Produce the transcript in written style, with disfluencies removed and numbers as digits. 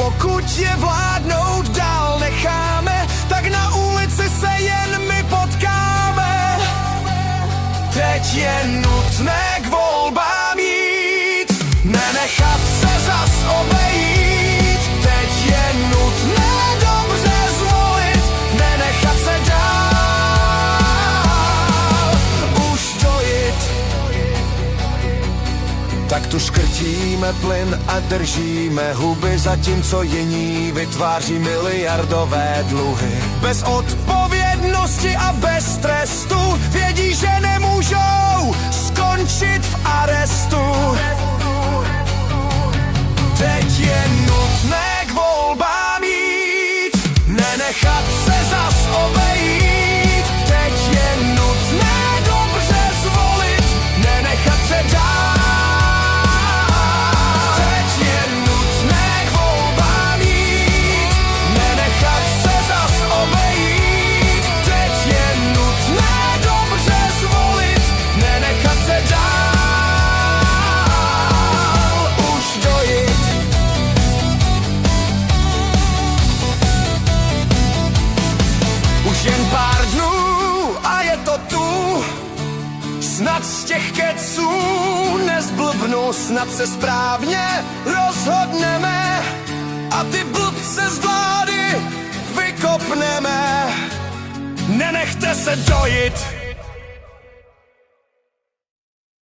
pokud je vládnout dál necháme, tak na ulici se jen my potkáme. Teď je nutné k volbám jít, nenechat se zas obejít. Teď je nutné dobře zvolit, nenechat se dál už dojít. Tak tu škrtíme plyn a držíme huby, zatímco jiní vytváří miliardové dluhy. Bez odpovědnosti a bez trestu vědí, že nemůžou skončit v arestu. Teď je nutné k volbám jít, nenechat se zas obejít. Teď je nutné dobře zvolit, nenechat se dál. Jen pár dnů a je to tu, snad z těch keců nezblbnu, snad se správně rozhodneme a ty blbce z vlády vykopneme. Nenechte se dojit.